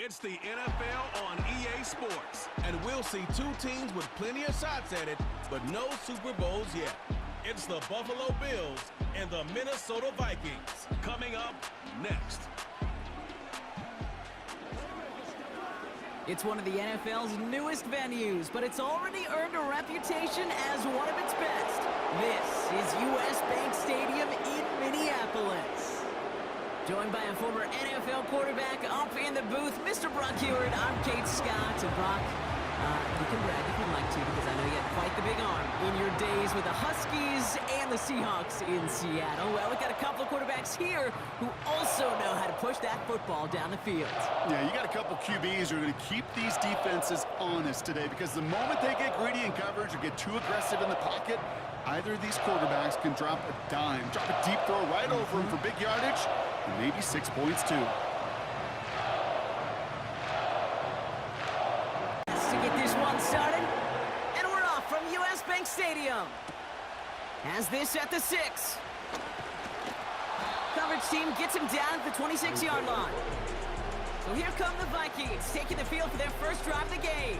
It's the NFL on EA Sports, and we'll see two teams with plenty of shots at it, but no Super Bowls yet. It's the Buffalo Bills and the Minnesota Vikings coming up next. It's one of the NFL's newest venues, but it's already earned a reputation as one of its best. This is US Bank Stadium in Minneapolis. Joined by a former NFL quarterback up in the booth, Mr. Brock Hewitt. I'm Kate Scott. And Brock, you can brag if you'd like to, because I know you had quite the big arm in your days with the Huskies and the Seahawks in Seattle. Well, we've got a couple of quarterbacks here who also know how to push that football down the field. Yeah, you got a couple QBs who are going to keep these defenses honest today, because the moment they get greedy in coverage or get too aggressive in the pocket, either of these quarterbacks can drop a dime, drop a deep throw right over him for big yardage, and maybe 6 points too. To get this one started, and we're off from US Bank Stadium. Has this at the 6. Coverage team gets him down at the 26-yard line. So here come the Vikings, taking the field for their first drive of the game.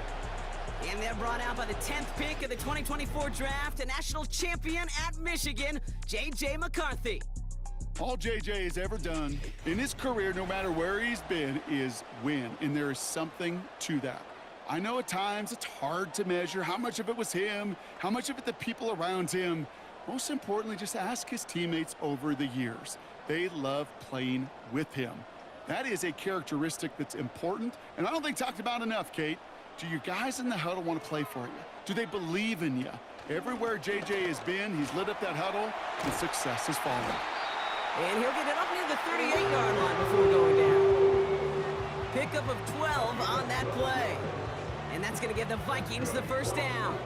And they're brought out by the 10th pick of the 2024 draft, a national champion at Michigan, J.J. McCarthy. All J.J. has ever done in his career, no matter where he's been, is win. And there is something to that. I know at times it's hard to measure how much of it was him, how much of it the people around him. Most importantly, just ask his teammates over the years. They love playing with him. That is a characteristic that's important, and I don't think talked about enough, Kate. Do your guys in the huddle want to play for you? Do they believe in you? Everywhere J.J. has been, he's lit up that huddle, and success has followed. And he'll get it up near the 38-yard line before going down. Pickup of 12 on that play. And that's going to give the Vikings the first down.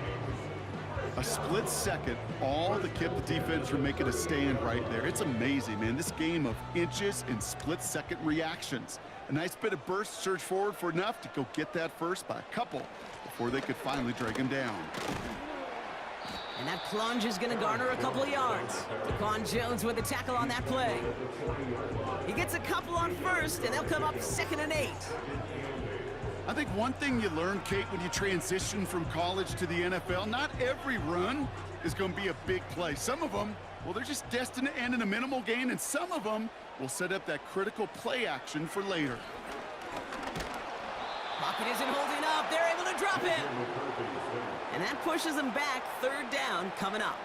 A split second, all that kept the defense from making a stand right there. It's amazing, man. This game of inches and split-second reactions. A nice bit of burst, surge forward for enough to go get that first by a couple before they could finally drag him down. And that plunge is going to garner a couple of yards. Daquan Jones with the tackle on that play. He gets a couple on first, and they'll come up 2nd and 8. I think one thing you learn, Kate, when you transition from college to the NFL, not every run is going to be a big play. Some of them, well, they're just destined to end in a minimal gain, and some of them will set up that critical play action for later. Pocket isn't holding up. They're able to drop him. And that pushes them back. 3rd down coming up.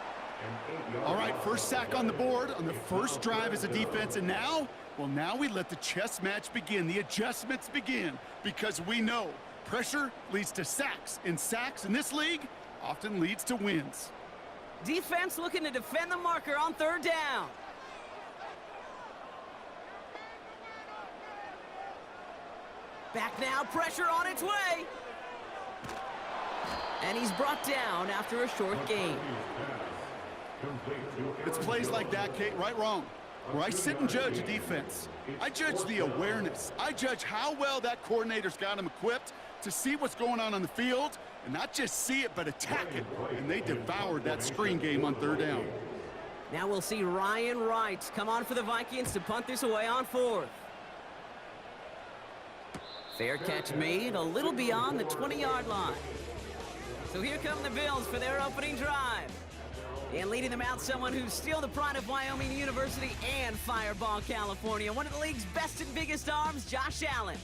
All right, first sack on the board on the first drive as a defense, and now, well, now we let the chess match begin, the adjustments begin, because we know pressure leads to sacks, and sacks in this league often leads to wins. Defense looking to defend the marker on 3rd down. Back now, pressure on its way. And he's brought down after a short gain. It's plays like that, Kate, right, wrong, where I sit and judge a defense. I judge the awareness. I judge how well that coordinator's got him equipped to see what's going on the field, and not just see it, but attack it. And they devoured that screen game on 3rd down. Now we'll see Ryan Wright come on for the Vikings to punt this away on 4th. Fair catch made, a little beyond the 20-yard line. So here come the Bills for their opening drive. And leading them out, someone who's still the pride of Wyoming University and Fireball, California. One of the league's best and biggest arms, Josh Allen.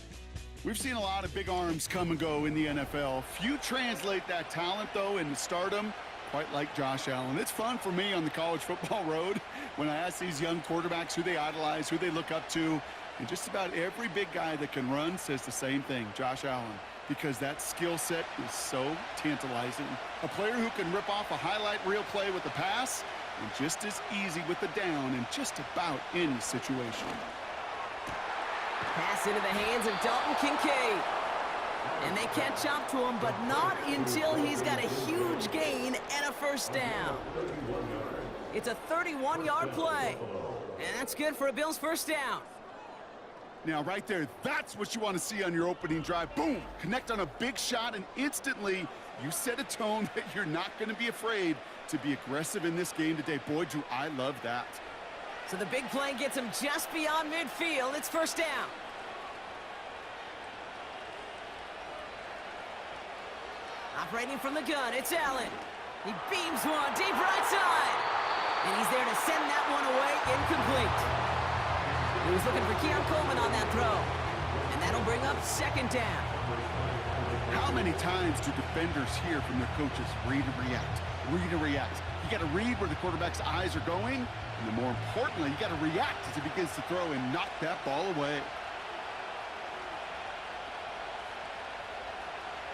We've seen a lot of big arms come and go in the NFL. Few translate that talent, though, into stardom, quite like Josh Allen. It's fun for me on the college football road when I ask these young quarterbacks who they idolize, who they look up to. And just about every big guy that can run says the same thing, Josh Allen, because that skill set is so tantalizing. A player who can rip off a highlight reel play with the pass, and just as easy with the down in just about any situation. Pass into the hands of Dalton Kincaid. And they catch up to him, but not until he's got a huge gain and a first down. It's a 31-yard play. And that's good for a Bills first down. Now, right there, that's what you want to see on your opening drive. Boom! Connect on a big shot, and instantly you set a tone that you're not going to be afraid to be aggressive in this game today. Boy, do I love that. So the big play gets him just beyond midfield. It's first down. Operating from the gun, it's Allen. He beams one deep right side. And he's there to send that one away incomplete. He was looking for Keon Coleman on that throw. And that'll bring up second down. How many times do defenders hear from their coaches, read and react, read and react? You got to read where the quarterback's eyes are going, and then more importantly, you got to react as he begins to throw and knock that ball away.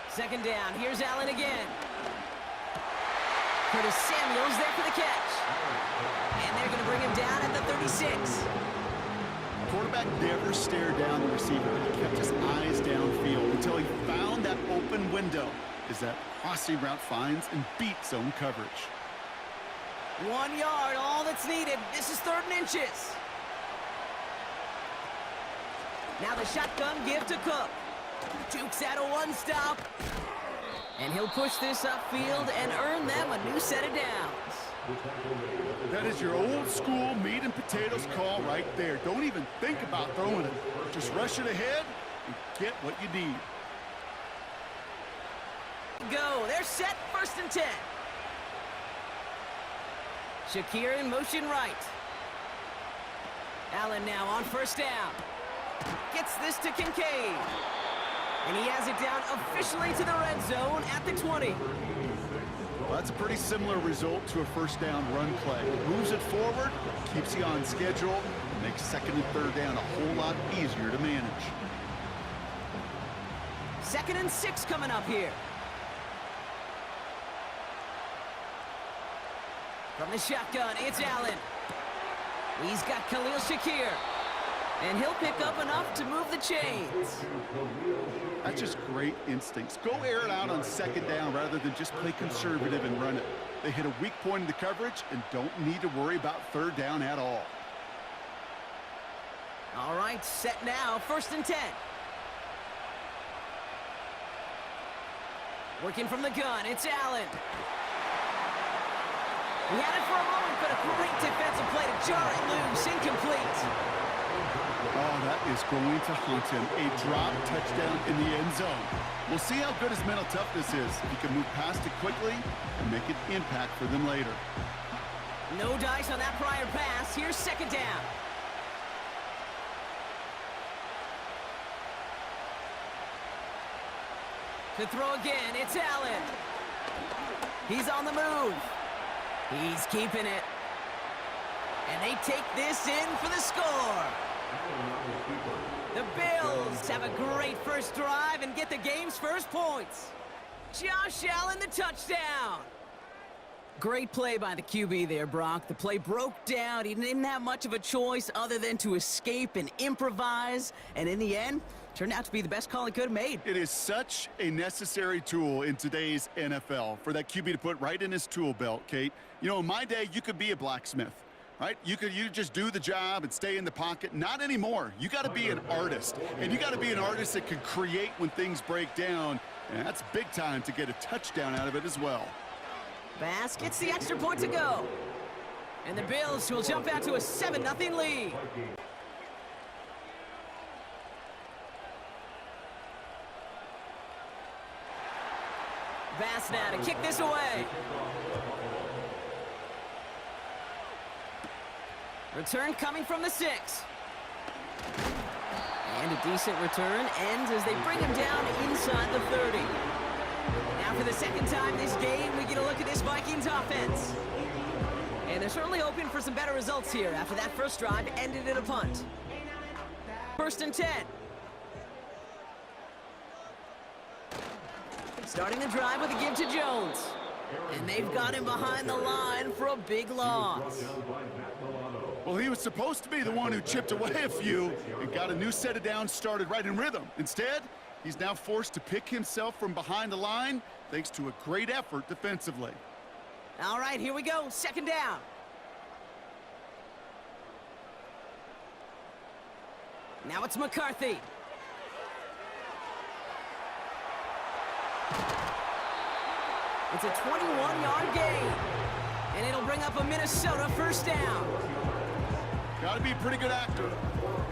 Second down, here's Allen again. Curtis Samuel's there for the catch. And they're going to bring him down at the 36. The quarterback never stared down the receiver, but he kept his eyes downfield until he found that open window as that crossing route finds and beats zone coverage. 1 yard, all that's needed. This is 3rd and inches. Now the shotgun give to Cook. Jukes out a one-stop. And he'll push this upfield and earn them a new set of downs. That is your old school meat and potatoes call right there. Don't even think about throwing it. Just rush it ahead and get what you need. Go, they're set, 1st and 10. Shakir in motion right. Allen now on 1st down. Gets this to Kincaid. And he has it down officially to the red zone at the 20. Well, that's a pretty similar result to a 1st down run play. Moves it forward, keeps you on schedule, and makes 2nd and 3rd down a whole lot easier to manage. 2nd and 6 coming up here. From the shotgun, it's Allen. He's got Khalil Shakir. And he'll pick up enough to move the chains. That's just great instincts. Go air it out on 2nd down rather than just play conservative and run it. They hit a weak point in the coverage and don't need to worry about 3rd down at all. All right, set now, 1st and 10. Working from the gun, it's Allen. He had it for a moment, but a great defensive play to jar it loose, incomplete. Oh, that is going to haunt him. A drop touchdown in the end zone. We'll see how good his mental toughness is. He can move past it quickly and make an impact for them later. No dice on that prior pass. Here's 2nd down. To throw again, it's Allen. He's on the move. He's keeping it. And they take this in for the score. The Bills have a great first drive and get the game's first points. Josh Allen, the touchdown. Great play by the QB there, Brock. The play broke down. He didn't have much of a choice other than to escape and improvise. And in the end, turned out to be the best call he could have made. It is such a necessary tool in today's NFL for that QB to put right in his tool belt, Kate. You know, in my day, you could be a blacksmith. Right? You just do the job and stay in the pocket. Not anymore. You got to be an artist. And you got to be an artist that can create when things break down. And that's big time to get a touchdown out of it as well. Bass gets the extra point to go. And the Bills will jump out to a 7-0 lead. Bass now to kick this away. Return coming from the 6. And a decent return ends as they bring him down inside the 30. Now for the 2nd time this game, we get a look at this Vikings offense. And they're certainly hoping for some better results here after that first drive ended in a punt. 1st and 10. Starting the drive with a give to Jones. And they've got him behind the line for a big loss. Well, he was supposed to be the one who chipped away a few and got a new set of downs started right in rhythm. Instead, he's now forced to pick himself from behind the line thanks to a great effort defensively. All right, here we go. 2nd down. Now it's McCarthy. It's a 21-yard gain. And it'll bring up a Minnesota 1st down. Got to be a pretty good actor.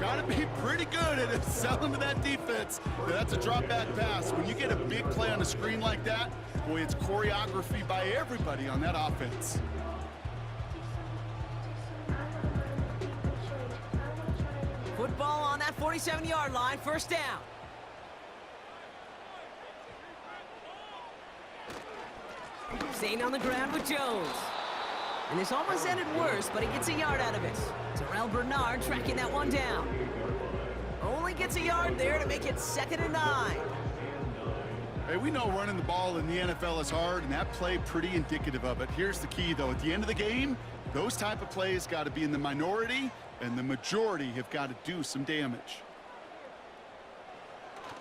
Got to be pretty good at selling to that defense. That's a drop back pass. When you get a big play on a screen like that, boy, it's choreography by everybody on that offense. Football on that 47-yard line, first down. Staying on the ground with Jones. And this almost ended worse, but he gets a yard out of it. Terrell Bernard tracking that one down. Only gets a yard there to make it 2nd and 9. Hey, we know running the ball in the NFL is hard, and that play pretty indicative of it. Here's the key, though. At the end of the game, those type of plays got to be in the minority, and the majority have got to do some damage.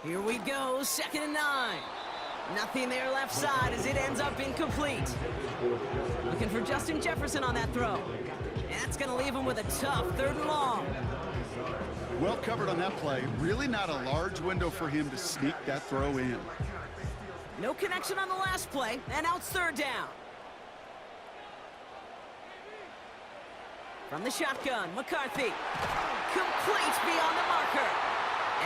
Here we go, 2nd and 9. Nothing there left side as it ends up incomplete. Looking for Justin Jefferson on that throw. And that's going to leave him with a tough 3rd and long. Well covered on that play. Really not a large window for him to sneak that throw in. No connection on the last play, and now it's 3rd down. From the shotgun, McCarthy. Complete beyond the marker.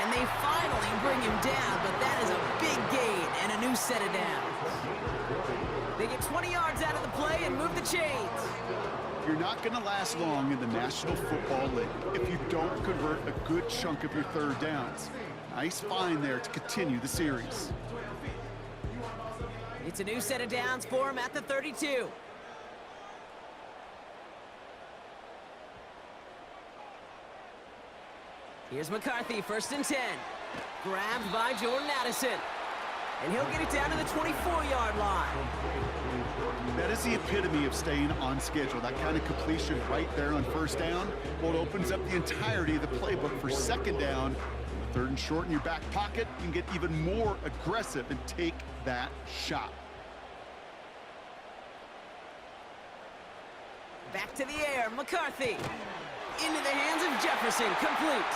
And they finally bring him down, but that is a big gain and a new set of downs. They get 20 yards out of the play and move the chains. You're not going to last long in the National Football League if you don't convert a good chunk of your 3rd downs. Nice find there to continue the series. It's a new set of downs for him at the 32. Here's McCarthy, 1st and 10. Grabbed by Jordan Addison. And he'll get it down to the 24-yard line. That is the epitome of staying on schedule. That kind of completion right there on 1st down. Well, it opens up the entirety of the playbook for 2nd down. 3rd and short in your back pocket. You can get even more aggressive and take that shot. Back to the air, McCarthy. Into the hands of Jefferson, complete.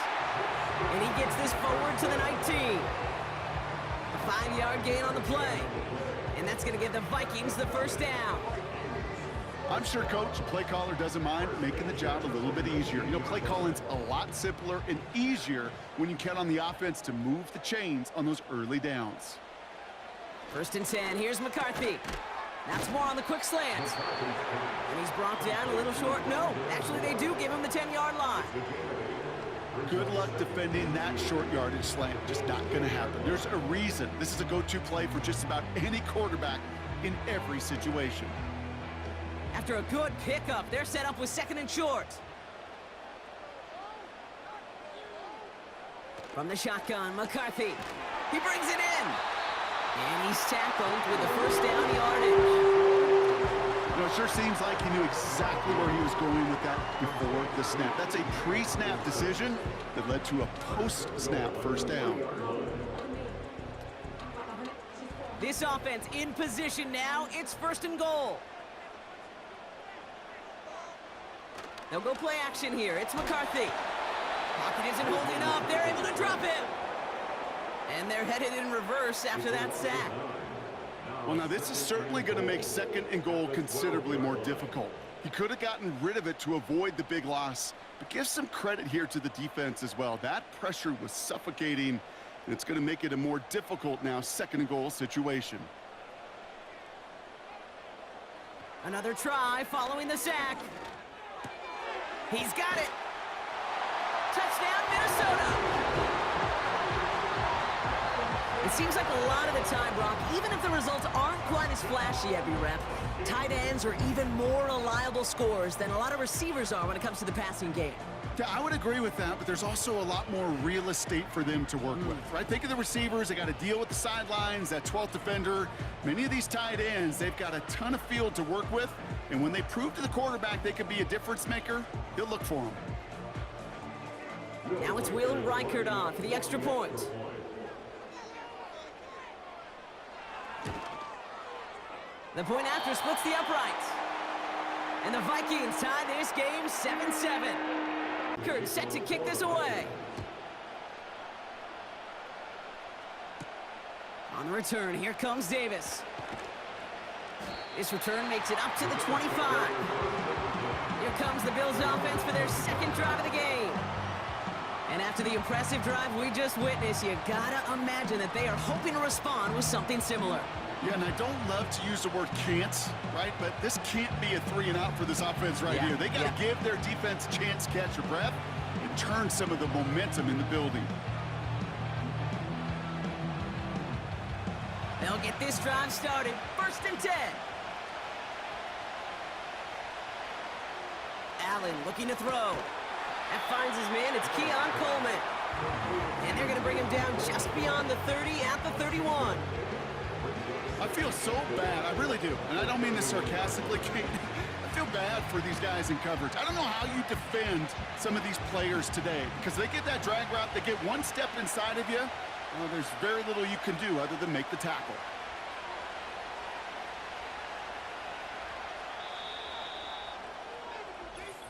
And he gets this forward to the 19. A 5-yard gain on the play. And that's going to give the Vikings the 1st down. I'm sure Coach, play caller, doesn't mind making the job a little bit easier. You know, play calling's a lot simpler and easier when you count on the offense to move the chains on those early downs. 1st and 10, here's McCarthy. That's more on the quick slant. And he's brought down a little short. No, actually they do give him the 10-yard line. Good luck defending that short yardage slant. Just not going to happen. There's a reason. This is a go-to play for just about any quarterback in every situation. After a good pickup, they're set up with 2nd and short. From the shotgun, McCarthy. He brings it in. And he's tackled with the 1st down yardage. You know, it sure seems like he knew exactly where he was going with that before the snap. That's a pre-snap decision that led to a post-snap 1st down. This offense in position now. It's 1st and goal. They'll go play action here. It's McCarthy. Pocket isn't holding up. They're able to drop him. And they're headed in reverse after that sack. Well, now this is certainly going to make 2nd and goal considerably more difficult. He could have gotten rid of it to avoid the big loss, but give some credit here to the defense as well. That pressure was suffocating, and it's going to make it a more difficult now 2nd and goal situation. Another try following the sack. He's got it. Touchdown, Minnesota. It seems like a lot of the time, Brock, even if the results aren't quite as flashy every rep, tight ends are even more reliable scorers than a lot of receivers are when it comes to the passing game. Yeah, I would agree with that, but there's also a lot more real estate for them to work with, right? Think of the receivers. They got to deal with the sidelines, that 12th defender. Many of these tight ends, they've got a ton of field to work with, and when they prove to the quarterback they could be a difference maker, he'll look for them. Now it's Will Reichert on for the extra point. The point after splits the uprights. And the Vikings tie this game 7-7. Kurt set to kick this away. On the return, here comes Davis. This return makes it up to the 25. Here comes the Bills offense for their 2nd drive of the game. And after the impressive drive we just witnessed, you gotta imagine that they are hoping to respond with something similar. Yeah, and I don't love to use the word can't, right? But this can't be a 3-and-out for this offense right here. They got to give their defense a chance to catch their breath and turn some of the momentum in the building. They'll get this drive started. 1st and 10. Allen looking to throw. That finds his man. It's Keon Coleman. And they're going to bring him down just beyond the 30 at the 31. I feel so bad. I really do. And I don't mean this sarcastically, Kate. I feel bad for these guys in coverage. I don't know how you defend some of these players today because they get that drag route, they get one step inside of you. Well, there's very little you can do other than make the tackle.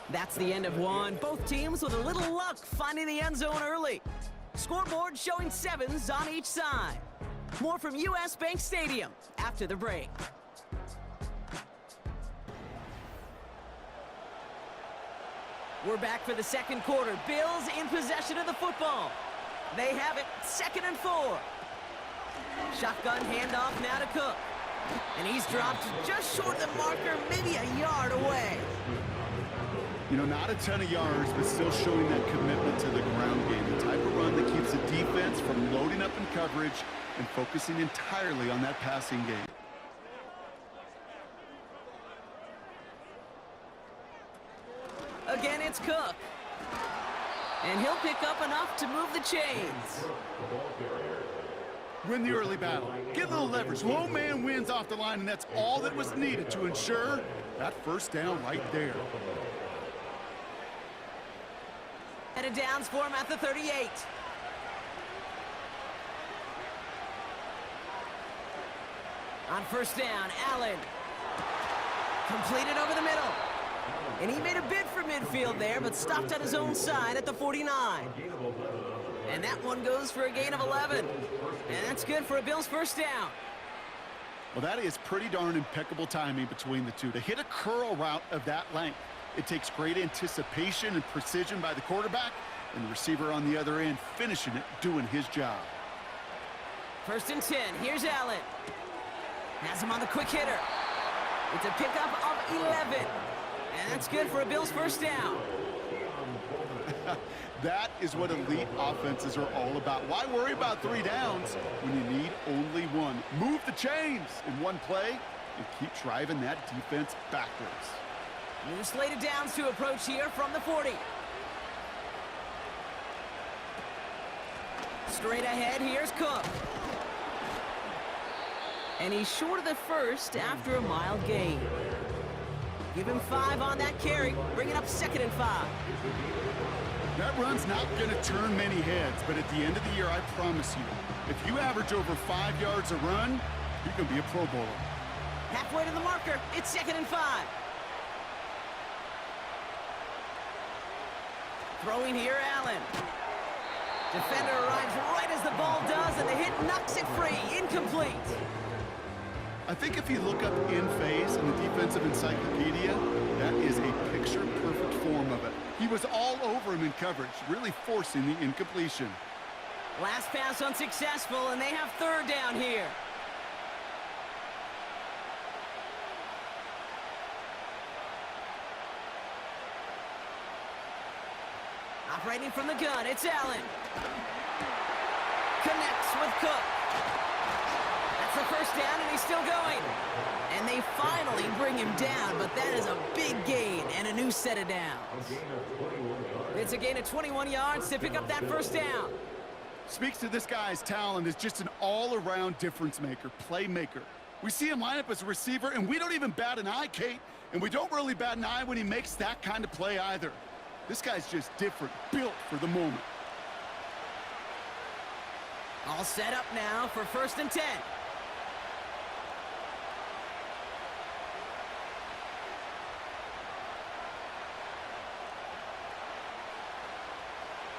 That's the end of one. Both teams with a little luck finding the end zone early. Scoreboard showing 7s on each side. More from US Bank Stadium after the break. We're back for the second quarter. Bills in possession of the football. They have it, 2nd and 4. Shotgun handoff now to Cook. And he's dropped just short of the marker, maybe a yard away. You know, not a ton of yards, but still showing that commitment to the ground game. The type of run that keeps the defense from loading up in coverage and focusing entirely on that passing game. Again, it's Cook. And he'll pick up enough to move the chains. Win the early battle. Get a little leverage. Low man wins off the line, and that's all that was needed to ensure that 1st down right there. Headed downs for him at the 38. On 1st down, Allen. Completed over the middle. And he made a bid for midfield there, but stopped on his own side at the 49. And that one goes for a gain of 11. And that's good for a Bills 1st down. Well, that is pretty darn impeccable timing between the two. To hit a curl route of that length, it takes great anticipation and precision by the quarterback, and the receiver on the other end finishing it, doing his job. 1st and 10. Here's Allen. Has him on the quick hitter. It's a pickup of 11. And that's good for a Bills 1st down. That is what elite offenses are all about. Why worry about 3 downs when you need only one? Move the chains in one play and keep driving that defense backwards. New slated downs to approach here from the 40. Straight ahead, here's Cook. And he's short of the 1st after a mild gain. Give him 5 on that carry, bring it up 2nd and 5. That run's not going to turn many heads, but at the end of the year, I promise you, if you average over 5 yards a run, you're going to be a Pro Bowler. Halfway to the marker, it's 2nd and 5. Throwing here, Allen. Defender arrives right as the ball does, and the hit knocks it free. Incomplete. I think if you look up in phase in the defensive encyclopedia, that is a picture-perfect form of it. He was all over him in coverage, really forcing the incompletion. Last pass unsuccessful, and they have 3rd down here. Operating from the gun, it's Allen. Connects with Cook. That's the 1st down, and he's still going. And they finally bring him down, but that is a big gain and a new set of downs. It's a gain of 21 yards to pick up that 1st down. Speaks to this guy's talent as just an all-around difference maker, playmaker. We see him line up as a receiver, and we don't even bat an eye, Kate. And we don't really bat an eye when he makes that kind of play either. This guy's just different, built for the moment. All set up now for 1st and 10.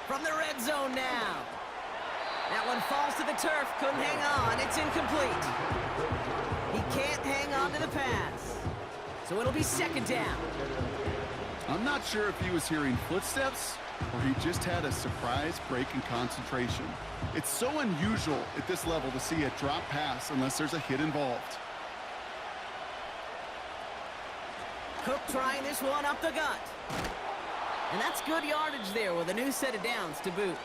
From the red zone now. That one falls to the turf, couldn't hang on, it's incomplete. He can't hang on to the pass. So it'll be 2nd down. I'm not sure if he was hearing footsteps or he just had a surprise break in concentration. It's so unusual at this level to see a drop pass unless there's a hit involved. Cook trying this one up the gut. And that's good yardage there with a new set of downs to boot.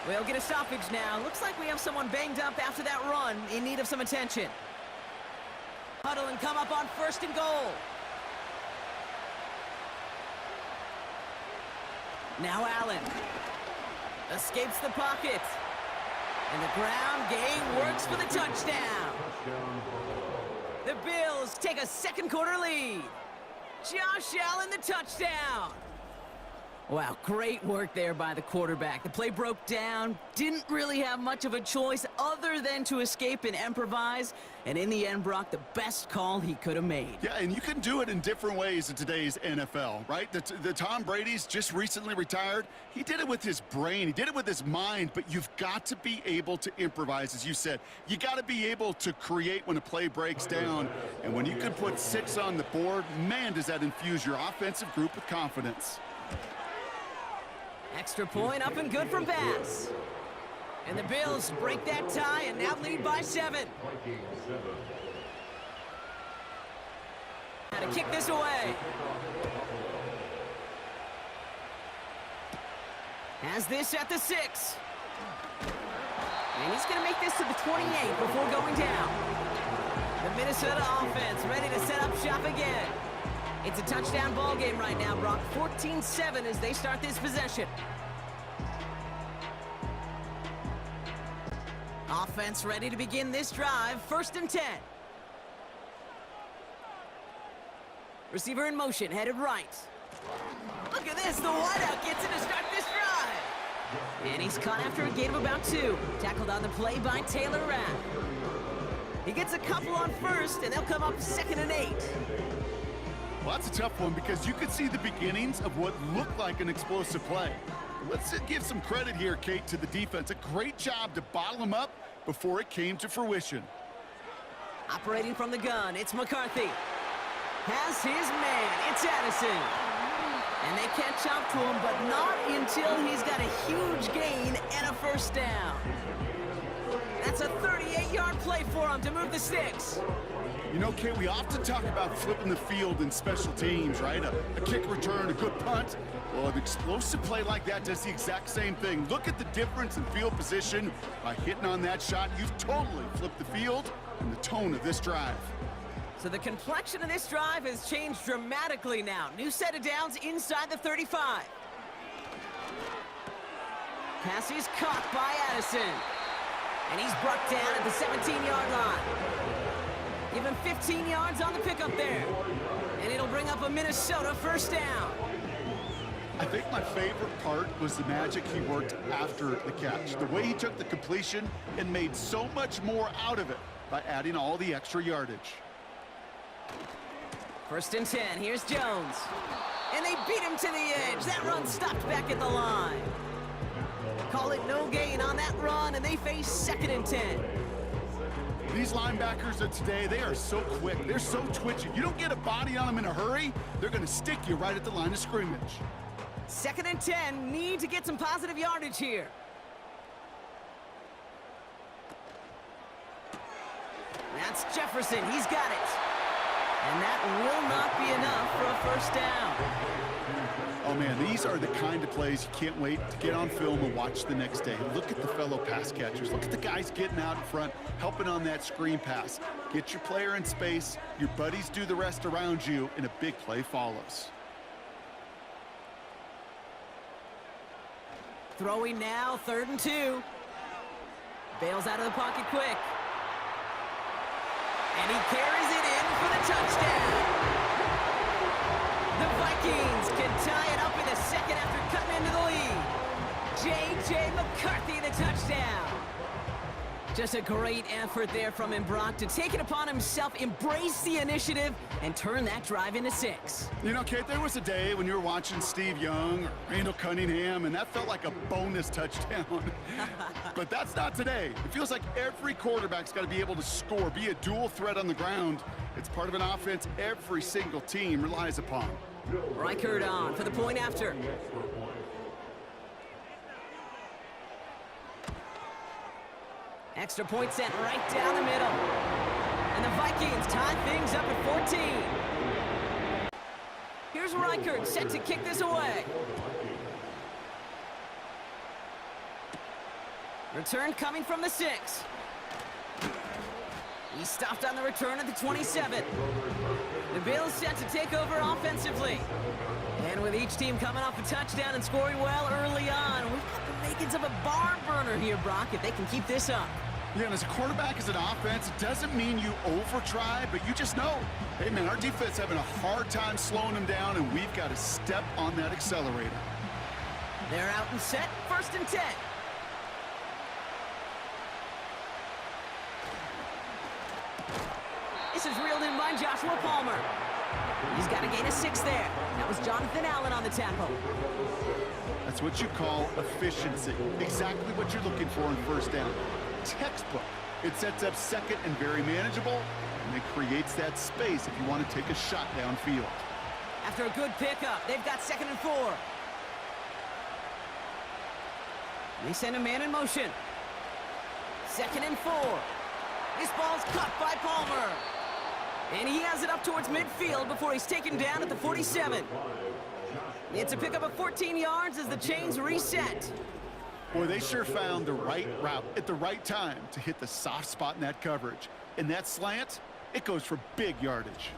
We'll get a stoppage now. Looks like we have someone banged up after that run in need of some attention. Huddle and come up on 1st and goal. Now Allen. Escapes the pocket. And the ground game works for the touchdown. The Bills take a second quarter lead. Josh Allen, the touchdown. Wow, great work there by the quarterback. The play broke down, didn't really have much of a choice other than to escape and improvise, and in the end, Brock, the best call he could have made. Yeah, and you can do it in different ways in today's NFL, right? The Tom Brady's just recently retired. He did it with his brain. He did it with his mind, but you've got to be able to improvise, as you said. You got to be able to create when a play breaks down, and when you can put 6 on the board, man, does that infuse your offensive group with confidence. Extra point up and good from Bass. And the Bills break that tie and now lead by 7. How to kick this away. Has this at the 6. And he's going to make this to the 28 before going down. The Minnesota offense ready to set up shop again. It's a touchdown ball game right now, Brock. 14-7 as they start this possession. Offense ready to begin this drive. 1st and 10. Receiver in motion, headed right. Look at this. The wideout gets in to start this drive. And he's caught after a gain of about 2. Tackled on the play by Taylor Rapp. He gets a couple on 1st, and they'll come up 2nd and 8. Well, that's a tough one because you could see the beginnings of what looked like an explosive play. Let's give some credit here, Kate, to the defense. A great job to bottle him up before it came to fruition. Operating from the gun, it's McCarthy. Has his man, it's Addison. And they catch up to him, but not until he's got a huge gain and a 1st down. That's a 38-yard play for him to move the sticks. You know, Kate, we often talk about flipping the field in special teams, right? A kick return, a good punt. Well, an explosive play like that does the exact same thing. Look at the difference in field position. By hitting on that shot, you've totally flipped the field and the tone of this drive. So the complexion of this drive has changed dramatically now. New set of downs inside the 35. Pass is caught by Addison. And he's brought down at the 17-yard line. Give him 15 yards on the pickup there. And it'll bring up a Minnesota 1st down. I think my favorite part was the magic he worked after the catch. The way he took the completion and made so much more out of it by adding all the extra yardage. 1st and 10, here's Jones. And they beat him to the edge. That run stopped back at the line. Call it no gain on that run, and they face 2nd and 10. These linebackers of today, they are so quick. They're so twitchy. You don't get a body on them in a hurry, they're going to stick you right at the line of scrimmage. 2nd and 10, need to get some positive yardage here. That's Jefferson, he's got it. And that will not be enough for a 1st down. Oh man, these are the kind of plays you can't wait to get on film and watch the next day. Look at the fellow pass catchers. Look at the guys getting out in front, helping on that screen pass. Get your player in space, your buddies do the rest around you, and a big play follows. Throwing now, 3rd and 2. Bails out of the pocket quick. And he carries it in for the touchdown. The Vikings can tie it up in the 2nd after cutting into the lead. J.J. McCarthy, the touchdown. Just a great effort there from him, Brock, to take it upon himself, embrace the initiative, and turn that drive into 6. You know, Kate, there was a day when you were watching Steve Young or Randall Cunningham, and that felt like a bonus touchdown. But that's not today. It feels like every quarterback's got to be able to score, be a dual threat on the ground. It's part of an offense every single team relies upon. Reichert on for the point after. Extra point sent right down the middle. And the Vikings tie things up at 14. Here's Reichert set to kick this away. Return coming from the 6. He stopped on the return at the 27. The Bills set to take over offensively. And with each team coming off a touchdown and scoring well early on, we've got the makings of a barn burner here, Brock, if they can keep this up. Yeah, and as a quarterback, as an offense, it doesn't mean you over-try, but you just know, hey, man, our defense having a hard time slowing them down, and we've got to step on that accelerator. They're out and set, 1st and 10. This is reeled in by Joshua Palmer. He's got to gain a 6 there. That was Jonathan Allen on the tackle. That's what you call efficiency. Exactly what you're looking for in 1st down. Textbook. It sets up 2nd and very manageable, and it creates that space if you want to take a shot downfield. After a good pickup, they've got 2nd and 4. They send a man in motion. 2nd and 4. This ball's cut by Palmer. And he has it up towards midfield before he's taken down at the 47. It's a pickup of 14 yards as the chains reset. Boy, they sure found the right route at the right time to hit the soft spot in that coverage. And that slant, it goes for big yardage.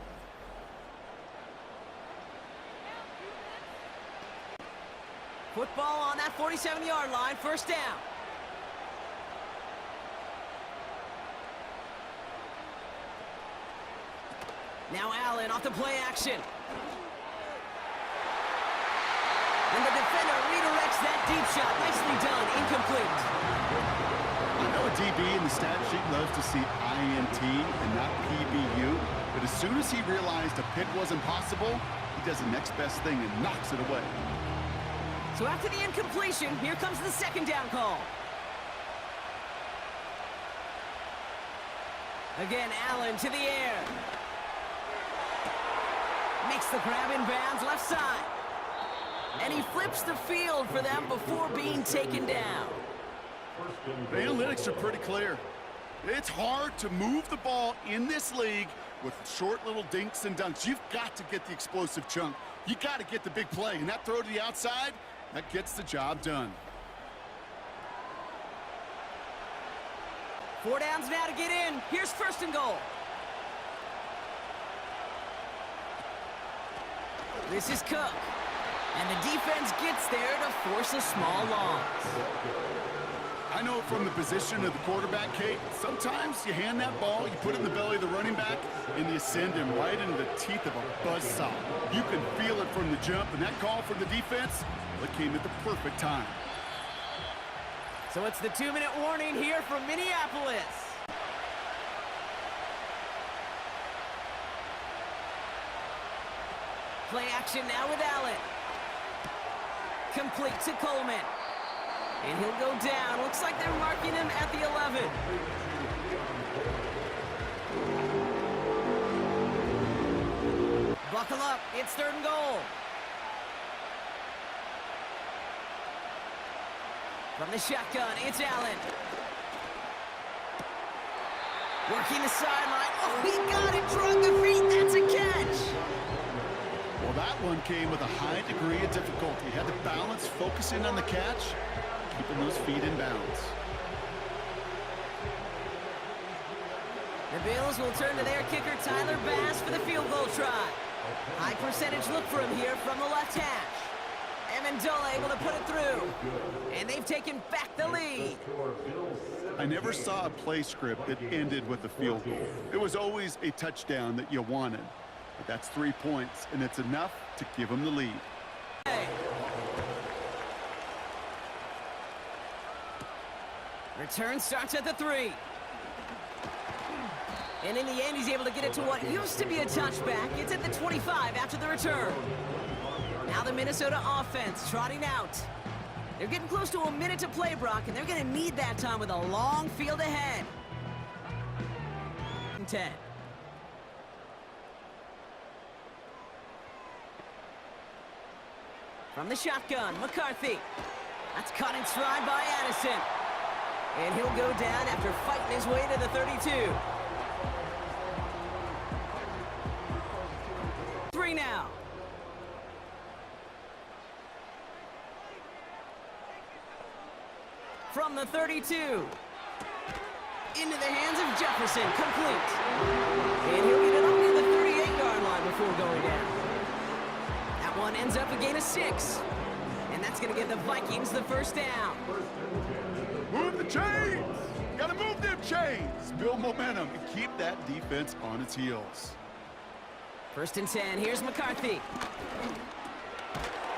Football on that 47-yard line, 1st down. Now Allen off the play action. And the defender redirects that deep shot. Nicely done. Incomplete. I know a DB in the stat sheet loves to see INT and not PBU, but as soon as he realized a pick wasn't possible, he does the next best thing and knocks it away. So after the incompletion, here comes the 2nd down call. Again, Allen to the air. Makes the grab in bounds left side. And he flips the field for them before being taken down. The analytics are pretty clear. It's hard to move the ball in this league with short little dinks and dunks. You've got to get the explosive chunk. You got to get the big play. And that throw to the outside, that gets the job done. 4 downs now to get in. Here's 1st and goal. This is Cook. And the defense gets there to force a small loss. I know from the position of the quarterback, Kate, sometimes you hand that ball, you put it in the belly of the running back, and you send him right into the teeth of a buzzsaw. You can feel it from the jump, and that call from the defense, well, it came at the perfect time. So it's the 2-minute warning here from Minneapolis. Play action now with Allen. Complete to Coleman. And he'll go down. Looks like they're marking him at the 11. Buckle up. It's 3rd and goal. From the shotgun, it's Allen. Working the sideline. Oh, he got it. Drug the feet. That's a catch. Well, that one came with a high degree of difficulty. He had to balance focusing on the catch, keeping those feet in bounds. The Bills will turn to their kicker, Tyler Bass, for the field goal try. High percentage look for him here from the left hash. Amendola able to put it through. And they've taken back the lead. I never saw a play script that ended with a field goal. It was always a touchdown that you wanted. But that's 3 points, and it's enough to give them the lead. Return starts at the 3. And in the end, he's able to get it to what used to be a touchback. It's at the 25 after the return. Now the Minnesota offense trotting out. They're getting close to a minute to play, Brock, and they're going to need that time with a long field ahead. 10. From the shotgun, McCarthy. That's caught in stride by Addison. And he'll go down after fighting his way to the 32. 3 now. From the 32. Into the hands of Jefferson, complete. And he'll get it up near the 38-yard line before going down. That one ends up a gain of 6. And that's going to give the Vikings the first down. Move the chains! Gotta move them chains! Build momentum and keep that defense on its heels. 1st and 10, here's McCarthy.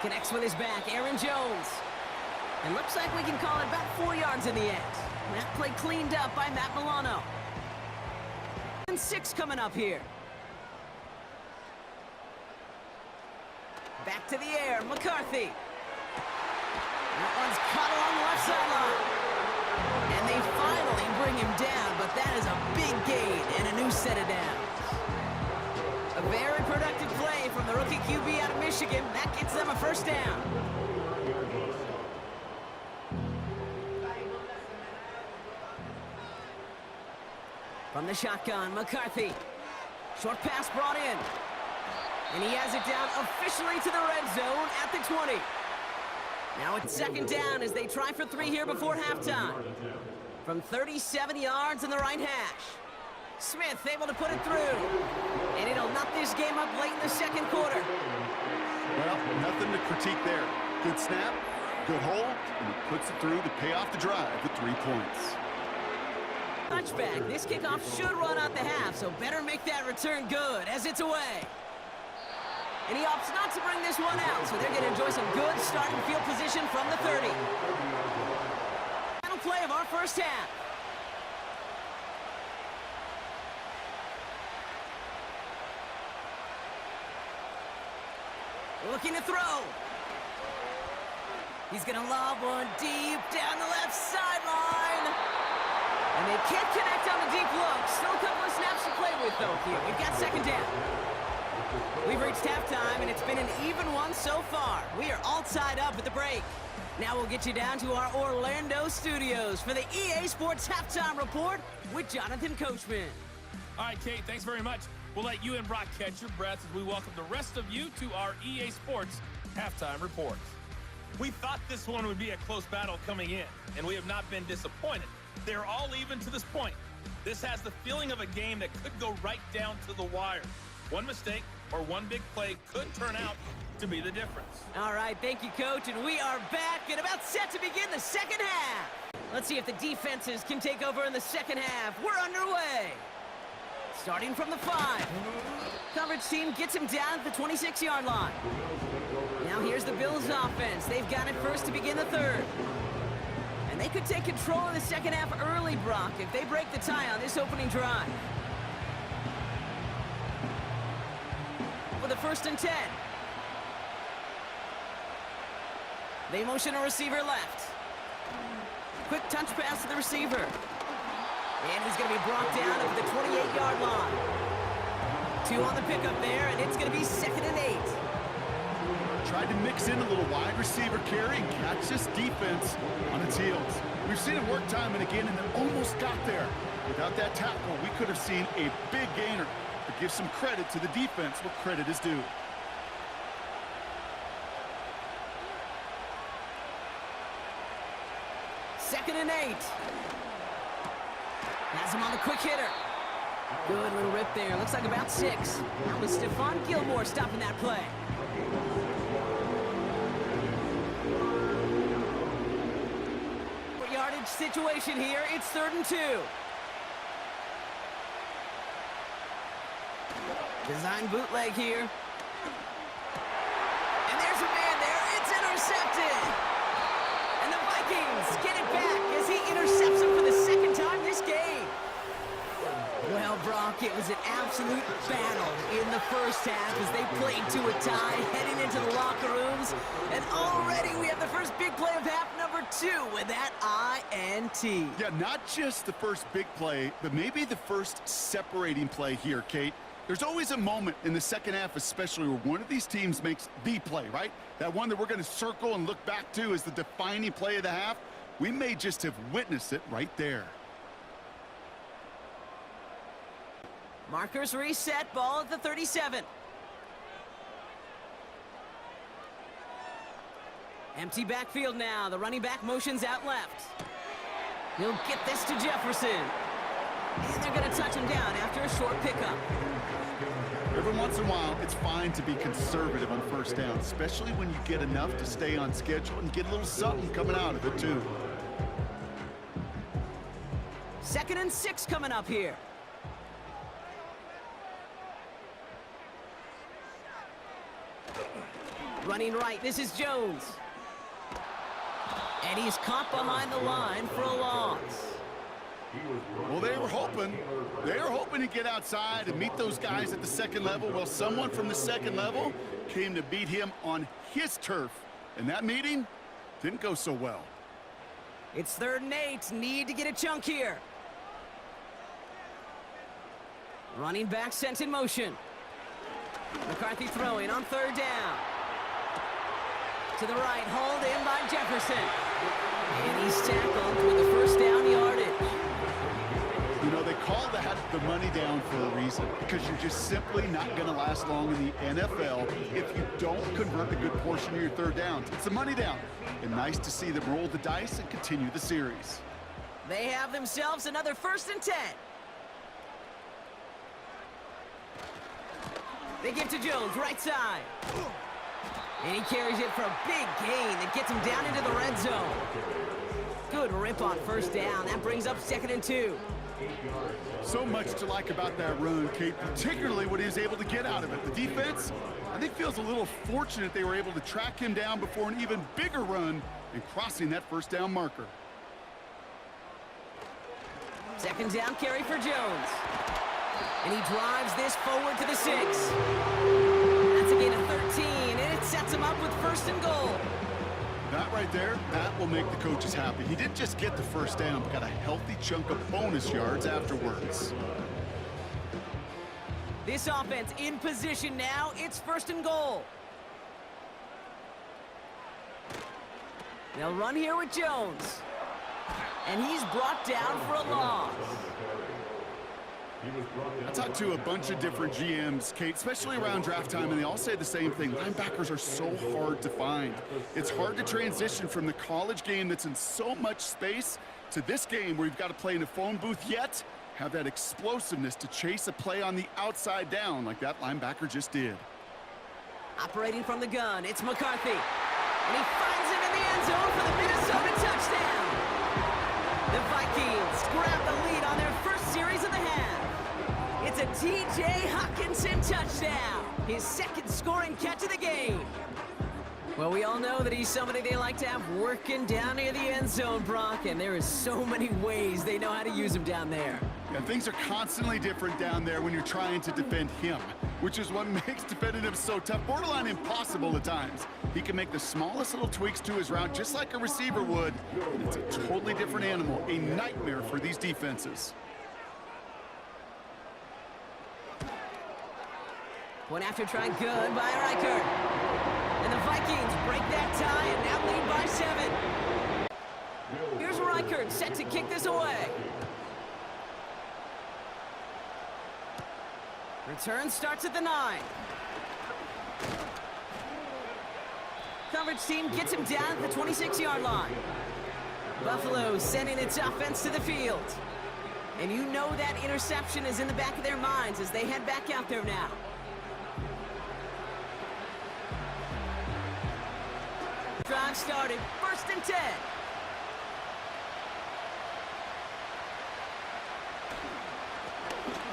Connects with his back, Aaron Jones. And looks like we can call it about 4 yards in the end. That play cleaned up by Matt Milano. And 6 coming up here. Back to the air, McCarthy. That one's caught along the left sideline. And they finally bring him down, but that is a big gain and a new set of downs. A very productive play from the rookie QB out of Michigan. That gets them a first down. From the shotgun, McCarthy. Short pass brought in. And he has it down officially to the red zone at the 20. Now it's 2nd down as they try for 3 here before halftime. From 37 yards in the right hash. Smith able to put it through. And it'll knock this game up late in the 2nd quarter. Well, nothing to critique there. Good snap, good hold, and he puts it through to pay off the drive with 3 points. Touchback. This kickoff should run out the half, so better make that return good as it's away. And he opts not to bring this one out, so they're going to enjoy some good starting field position from the 30. Final play of our first half. Looking to throw. He's going to lob one deep down the left sideline. And they can't connect on the deep look. Still a couple of snaps to play with, though, here. We've got 2nd down. We've reached halftime, and it's been an even one so far. We are all tied up at the break. Now we'll get you down to our Orlando studios for the EA Sports Halftime Report with Jonathan Coachman. All right, Kate, thanks very much. We'll let you and Brock catch your breath as we welcome the rest of you to our EA Sports Halftime Report. We thought this one would be a close battle coming in, and we have not been disappointed. They're all even to this point. This has the feeling of a game that could go right down to the wire. One mistake or one big play could turn out to be the difference. All right, thank you, Coach, and we are back and about set to begin the 2nd half. Let's see if the defenses can take over in the 2nd half. We're underway. Starting from the 5. Coverage team gets him down at the 26-yard line. Now here's the Bills offense. They've got it first to begin the 3rd. And they could take control of the 2nd half early, Brock, if they break the tie on this opening drive. With a 1st and 10. They motion a receiver left. Quick touch pass to the receiver. And he's going to be brought down over the 28-yard line. 2 on the pickup there, and it's going to be 2nd and 8. Tried to mix in a little wide receiver carry and catch this defense on its heels. We've seen it work time and again, and it almost got there. Without that tackle, we could have seen a big gainer. But give some credit to the defense where credit is due. Second and 8. Has him on the quick hitter. Good little rip there. Looks like about 6. That was Stephon Gilmore stopping that play. Yardage situation here. It's 3rd and 2. Design bootleg here. And there's a man there. It's intercepted. And the Vikings get it back as he intercepts him for the 2nd time this game. Well, Brock, it was an absolute battle in the first half as they played to a tie, heading into the locker rooms. And already we have the first big play of half number 2 with that INT. Yeah, not just the first big play, but maybe the first separating play here, Kate. There's always a moment in the 2nd half, especially where one of these teams makes the play, right? That one that we're going to circle and look back to as the defining play of the half. We may just have witnessed it right there. Markers reset, ball at the 37. Empty backfield now. The running back motions out left. He'll get this to Jefferson. And they're going to touch him down after a short pickup. Every once in a while, it's fine to be conservative on first down, especially when you get enough to stay on schedule and get a little something coming out of it, too. 2nd and 6 coming up here. Running right, this is Jones. And he's caught behind the line for a loss. Well, they were hoping to get outside and meet those guys at the second level. Well, someone from the second level came to beat him on his turf. And that meeting didn't go so well. It's 3rd and 8. Need to get a chunk here. Running back sent in motion. McCarthy throwing on 3rd down. To the right, hauled in by Jefferson. And he's tackled with the 1st down yardage. You know, they call that the money down for a reason, because you're just simply not going to last long in the NFL if you don't convert a good portion of your 3rd downs. It's a money down. And nice to see them roll the dice and continue the series. They have themselves another 1st and 10. They give to Jones, right side. And he carries it for a big gain that gets him down into the red zone. Good rip on 1st down. That brings up 2nd and 2. So much to like about that run, Kate, particularly what he was able to get out of it. The defense, I think, feels a little fortunate they were able to track him down before an even bigger run and crossing that 1st down marker. 2nd down carry for Jones. And he drives this forward to the 6. That's a gain of 13, and it sets him up with 1st and goal. That right there, that will make the coaches happy. He didn't just get the 1st down, but got a healthy chunk of bonus yards afterwards. This offense in position now. It's 1st and goal. They'll run here with Jones. And he's brought down for a loss. I talked to a bunch of different GMs, Kate, especially around draft time, and they all say the same thing. Linebackers are so hard to find. It's hard to transition from the college game that's in so much space to this game where you've got to play in a phone booth, yet have that explosiveness to chase a play on the outside down like that linebacker just did. Operating from the gun, it's McCarthy. And he finds him in the end zone for the Minnesota touchdown. The Vikings grab the lead on their 1st series of the half. It's a T.J. Hockenson touchdown, his 2nd scoring catch of the game. Well, we all know that he's somebody they like to have working down near the end zone, Brock, and there is so many ways they know how to use him down there. Yeah, things are constantly different down there when you're trying to defend him, which is what makes defending him so tough, borderline impossible at times. He can make the smallest little tweaks to his route just like a receiver would, and it's a totally different animal, a nightmare for these defenses. One after try, good by Reichert. And the Vikings break that tie and now lead by 7. Here's Reichert set to kick this away. Return starts at the 9. Coverage team gets him down at the 26-yard line. Buffalo sending its offense to the field. And you know that interception is in the back of their minds as they head back out there now. Drive started, 1st and 10.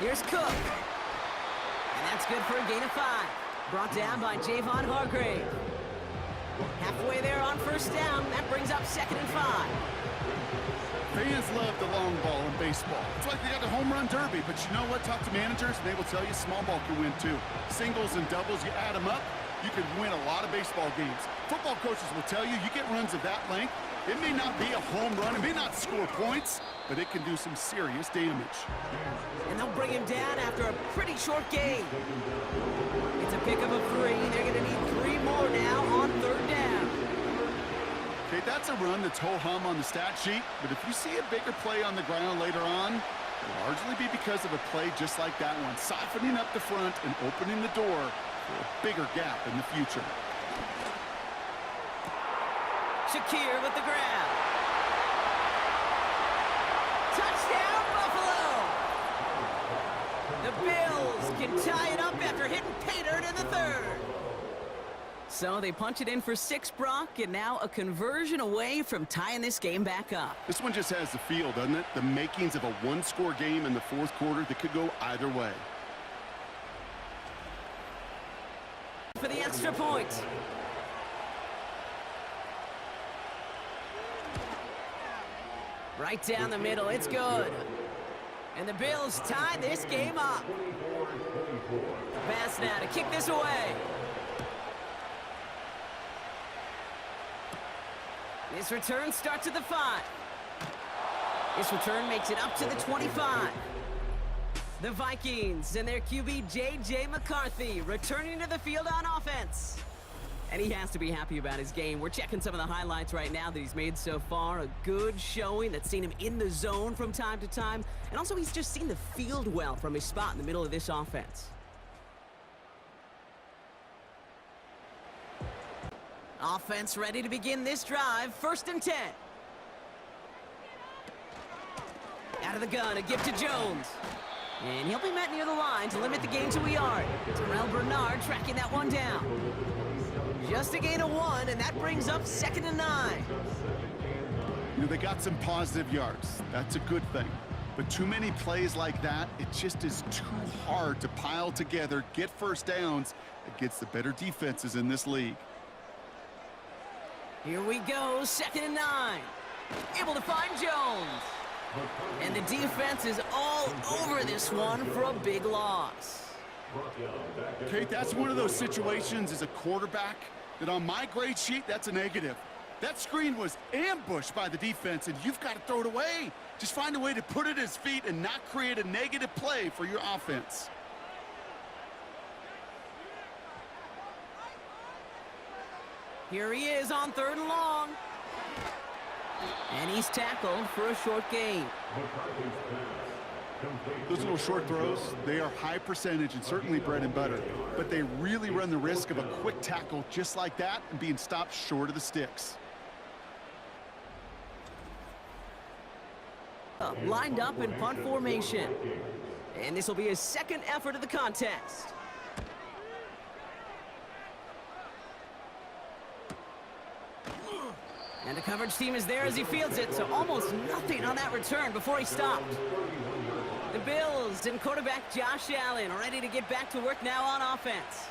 Here's Cook. And that's good for a gain of 5. Brought down by Javon Hargrave. Halfway there on 1st down. That brings up 2nd and 5. Fans love the long ball in baseball. It's like they got the home run derby, but you know what? Talk to managers, and they will tell you small ball can win too. Singles and doubles, you add them up, you can win a lot of baseball games. Football coaches will tell you, you get runs of that length, it may not be a home run, it may not score points, but it can do some serious damage. And they'll bring him down after a pretty short game. It's a pickup of 3. They're going to need 3 more now on 3rd down. Okay, that's a run that's ho-hum on the stat sheet, but if you see a bigger play on the ground later on, it'll largely be because of a play just like that one, softening up the front and opening the door for a bigger gap in the future. Shakir with the grab. Touchdown, Buffalo! The Bills can tie it up after hitting pay dirt in the third. So they punch it in for 6, Brock, and now a conversion away from tying this game back up. This one just has the feel, doesn't it? The makings of a one-score game in the fourth quarter that could go either way. For the extra point. Right down the middle, it's good. And the Bills tie this game up. Pass now to kick this away. This return starts at the 5. This return makes it up to the 25. The Vikings and their QB J.J. McCarthy returning to the field on offense. And he has to be happy about his game. We're checking some of the highlights right now that he's made so far. A good showing that's seen him in the zone from time to time. And also he's just seen the field well from his spot in the middle of this offense. Offense ready to begin this drive. 1st and 10. Out of the gun, a gift to Jones. And he'll be met near the line to limit the gain to a yard. Terrell Bernard tracking that one down. Just a gain of 1, and that brings up 2nd and 9. You know, they got some positive yards. That's a good thing. But too many plays like that, it just is too hard to pile together, get first downs against the better defenses in this league. Here we go, 2nd and 9. Able to find Jones. And the defense is all over this one for a big loss. Kate, that's one of those situations as a quarterback that on my grade sheet, that's a negative. That screen was ambushed by the defense, and you've got to throw it away. Just find a way to put it at his feet and not create a negative play for your offense. Here he is on 3rd and long. And he's tackled for a short gain. Those little short throws, they are high percentage and certainly bread and butter. But they really run the risk of a quick tackle just like that and being stopped short of the sticks. Lined up in punt formation. And this will be his 2nd effort of the contest. And the coverage team is there as he fields it, so almost nothing on that return before he stopped. The Bills and quarterback Josh Allen ready to get back to work now on offense.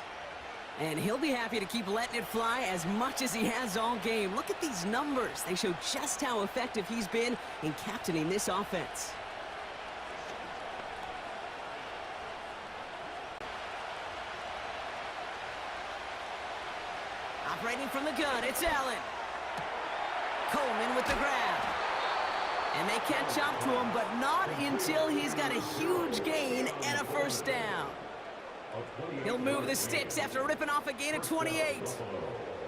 And he'll be happy to keep letting it fly as much as he has all game. Look at these numbers. They show just how effective he's been in captaining this offense. Operating from the gun, it's Allen. Coleman with the grab. And they catch up to him, but not until he's got a huge gain and a 1st down. He'll move the sticks after ripping off a gain of 28.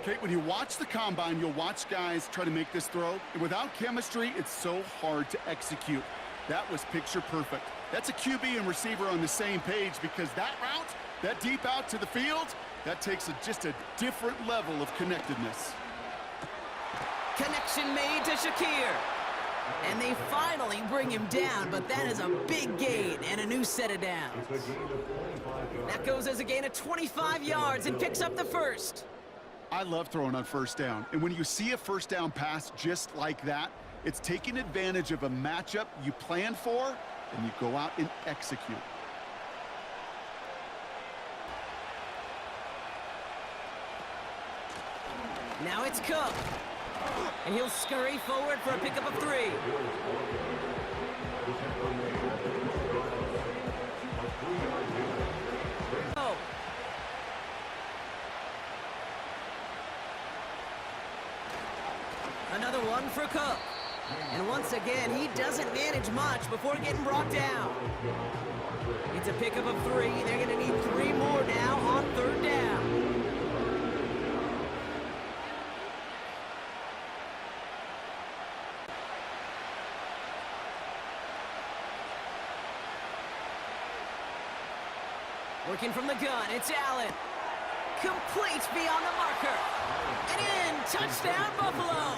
Kate, when you watch the combine, you'll watch guys try to make this throw. And without chemistry, it's so hard to execute. That was picture perfect. That's a QB and receiver on the same page because that route, that deep out to the field, that takes just a different level of connectedness. Connection made to Shakir. And they finally bring him down, but that is a big gain and a new set of downs. That goes as a gain of 25 yards and picks up the 1st. I love throwing on 1st down. And when you see a 1st down pass just like that, it's taking advantage of a matchup you planned for, and you go out and execute. Now it's Cook. And he'll scurry forward for a pickup of 3. Oh. Another one for Cook. And once again, he doesn't manage much before getting brought down. It's a pickup of 3. They're going to need 3 more now on 3rd down. Working from the gun, it's Allen. Complete beyond the marker. And in, touchdown Buffalo.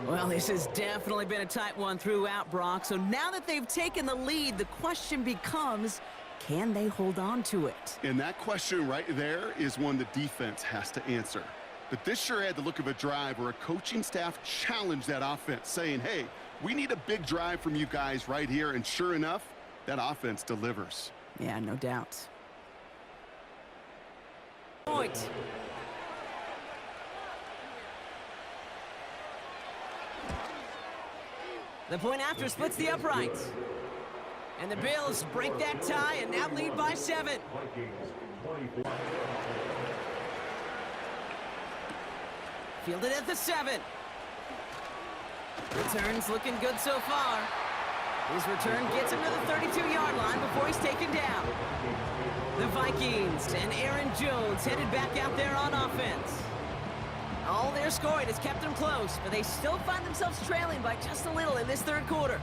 Well, this has definitely been a tight one throughout, Brock. So now that they've taken the lead, the question becomes, can they hold on to it? And that question right there is one the defense has to answer. But this sure had the look of a drive where a coaching staff challenged that offense, saying, hey, we need a big drive from you guys right here. And sure enough, that offense delivers. Yeah, no doubt. Point. The point after splits the uprights. And the Bills break that tie and now lead by 7. Fielded at the 7. Returns looking good so far. His return gets him to the 32-yard line before he's taken down. The Vikings and Aaron Jones headed back out there on offense. All their scoring has kept them close, but they still find themselves trailing by just a little in this third quarter.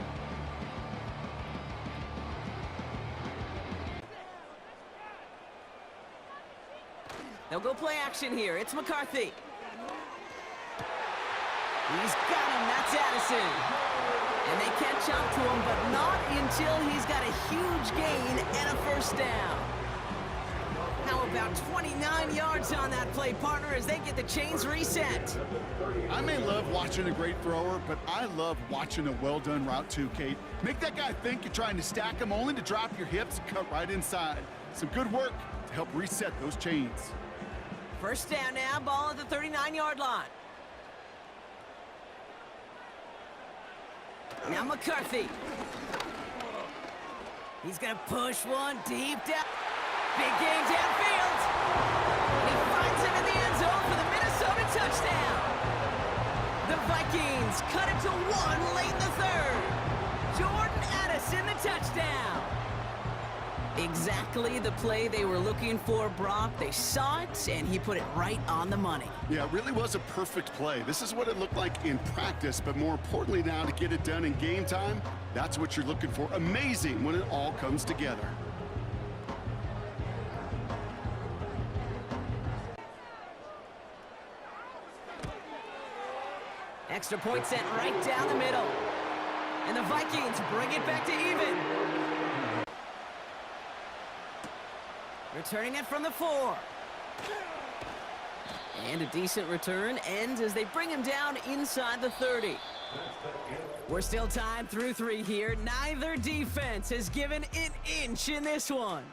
They'll go play action here. It's McCarthy. He's got him. That's Addison. And they catch up to him, but not until he's got a huge gain and a first down. How about 29 yards on that play, partner, as they get the chains reset. I may love watching a great thrower, but I love watching a well-done route too, Kate. Make that guy think you're trying to stack him only to drop your hips and cut right inside. Some good work to help reset those chains. First down now, ball at the 39-yard line. Now McCarthy. He's going to push one deep down. Big game downfield. And he finds him in the end zone for the Minnesota touchdown. The Vikings cut it to 1 late in the third. Jordan Addison, the touchdown. Exactly the play they were looking for, Brock. They saw it, and he put it right on the money. Yeah, it really was a perfect play. This is what it looked like in practice, but more importantly now to get it done in game time, that's what you're looking for. Amazing when it all comes together. Extra point sent right down the middle. And the Vikings bring it back to even. Returning it from the 4. And a decent return ends as they bring him down inside the 30. We're still tied through 3 here. Neither defense has given an inch in this one.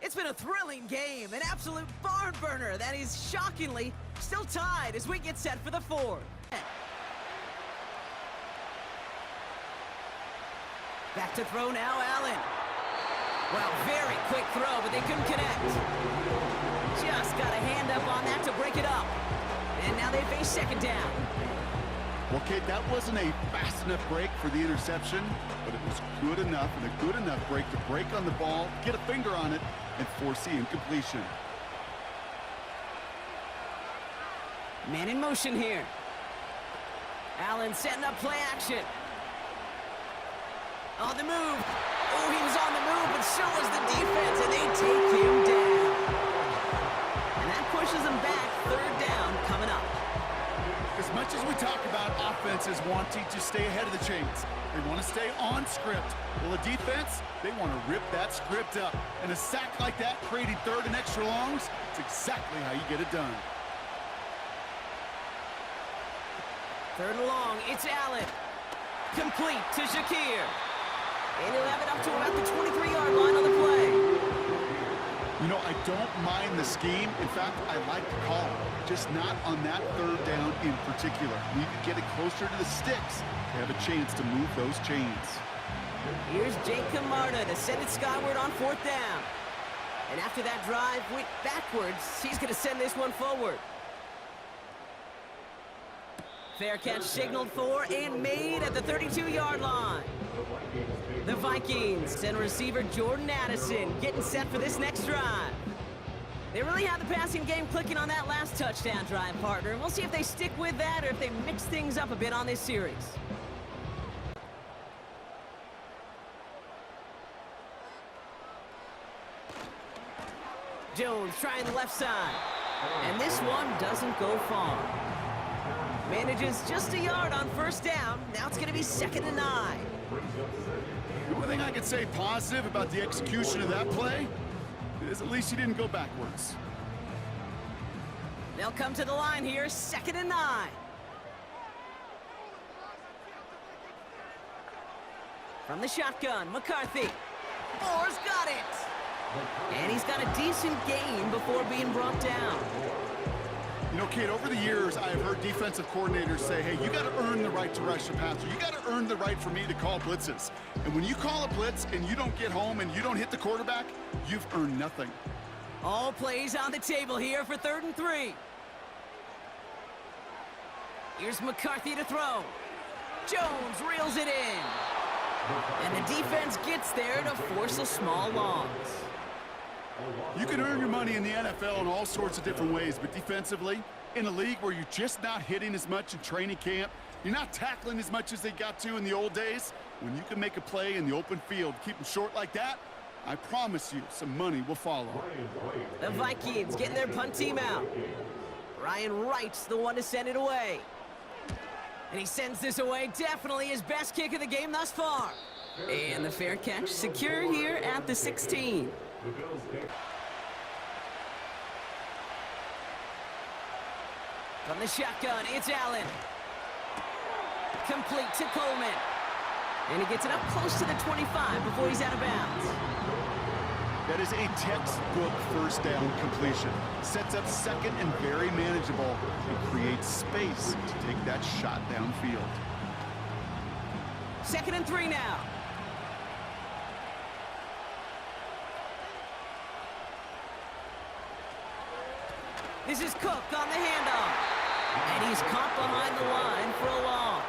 It's been a thrilling game, an absolute barn burner that is shockingly still tied as we get set for the 4th. Back to throw now, Allen. Well, very quick throw, but they couldn't connect. Just got a hand up on that to break it up. And now they face second down. Well, Kate, that wasn't a fast enough break for the interception, but it was good enough and a good enough break to break on the ball, get a finger on it, and force the incompletion. Man in motion here. Allen setting up play action. On the move. Oh, he was on the move, but so was the defense, and they take him down. And that pushes them back. Third down coming up. As much as we talk about offenses wanting to stay ahead of the chains, they want to stay on script. Well, the defense, they want to rip that script up. And a sack like that, creating third and extra longs, it's exactly how you get it done. Third and long, it's Allen. Complete to Shakir. And he'll have it up to about the 23-yard line on the play. You know, I don't mind the scheme. In fact, I like the call. Just not on that third down in particular. Need to get it closer to the sticks to have a chance to move those chains. Here's Jake Camarda to send it skyward on 4th down. And after that drive went backwards, he's going to send this one forward. Fair catch signaled for and made at the 32-yard line. The Vikings and receiver Jordan Addison getting set for this next drive. They really have the passing game clicking on that last touchdown drive, partner. And we'll see if they stick with that or if they mix things up a bit on this series. Jones trying the left side. And this one doesn't go far. Manages just a yard on first down. Now it's going to be 2nd and 9. The only thing I could say positive about the execution of that play is at least he didn't go backwards. They'll come to the line here, 2nd and 9. From the shotgun, McCarthy. Moore's got it. And he's got a decent gain before being brought down. You know, Kate, over the years, I have heard defensive coordinators say, hey, you got to earn the right to rush your passer. You got to earn the right for me to call blitzes. And when you call a blitz and you don't get home and you don't hit the quarterback, you've earned nothing. All plays on the table here for 3rd and 3. Here's McCarthy to throw. Jones reels it in. And the defense gets there to force a small loss. You can earn your money in the NFL in all sorts of different ways, but defensively, in a league where you're just not hitting as much in training camp, you're not tackling as much as they got to in the old days, when you can make a play in the open field, keep them short like that, I promise you some money will follow. The Vikings getting their punt team out. Ryan Wright's the one to send it away. And he sends this away, definitely his best kick of the game thus far. And the fair catch secure here at the 16. From the shotgun, it's Allen. Complete to Coleman. And he gets it up close to the 25 before he's out of bounds. That is a textbook first down completion. Sets up second and very manageable and creates space to take that shot downfield. 2nd and 3 now. This is Cook on the handoff. And he's caught behind the line for a loss.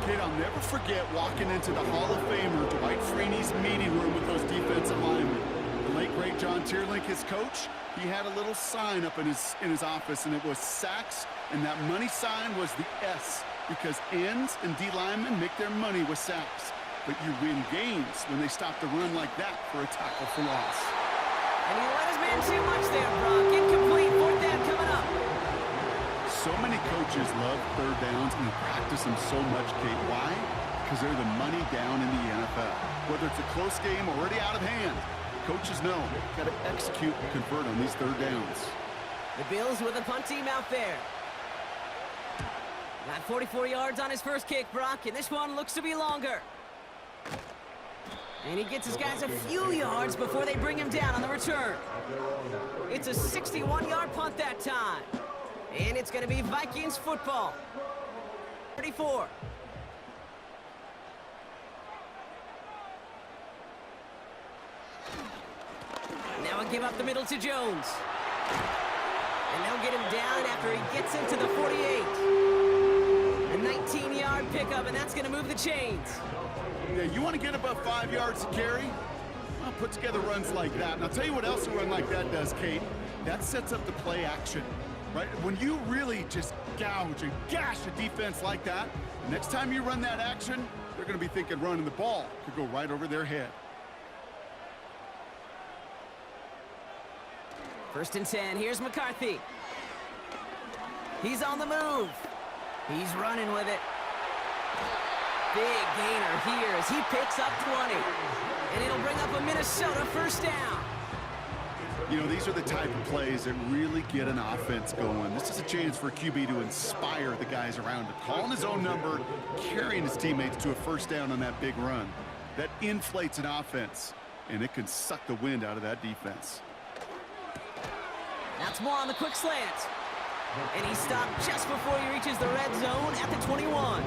Kid, I'll never forget walking into the Hall of Famer Dwight Freeney's meeting room with those defensive linemen. The late, great John Tierlink, his coach, he had a little sign up in his office, and it was sacks, and that money sign was the S, because ends and D linemen make their money with sacks. But you win games when they stop the run like that for a tackle for loss. And he let his man too much there, Brock. Incomplete. 4th down coming up. So many coaches love third downs and practice them so much, Kate. Why? Because they're the money down in the NFL. Whether it's a close game already out of hand, coaches know got to execute and convert on these third downs. The Bills with a punt team out there. Got 44 yards on his first kick, Brock, and this one looks to be longer. And he gets his guys a few yards before they bring him down on the return. It's a 61-yard punt that time. And it's going to be Vikings football. 34. Now a give up the middle to Jones. And they'll get him down after he gets into the 48. A 19-yard pickup, and that's going to move the chains. Yeah, you want to get above 5 yards to carry? Well, put together runs like that. And I'll tell you what else a run like that does, Kate. That sets up the play action, right? When you really just gouge and gash a defense like that, next time you run that action, they're going to be thinking running the ball could go right over their head. 1st and 10. Here's McCarthy. He's on the move. He's running with it. Big gainer here as he picks up 20. And it'll bring up a Minnesota first down. You know, these are the type of plays that really get an offense going. This is a chance for a QB to inspire the guys around him. Calling his own number, carrying his teammates to a first down on that big run. That inflates an offense, and it can suck the wind out of that defense. That's more on the quick slant. And he stopped just before he reaches the red zone at the 21.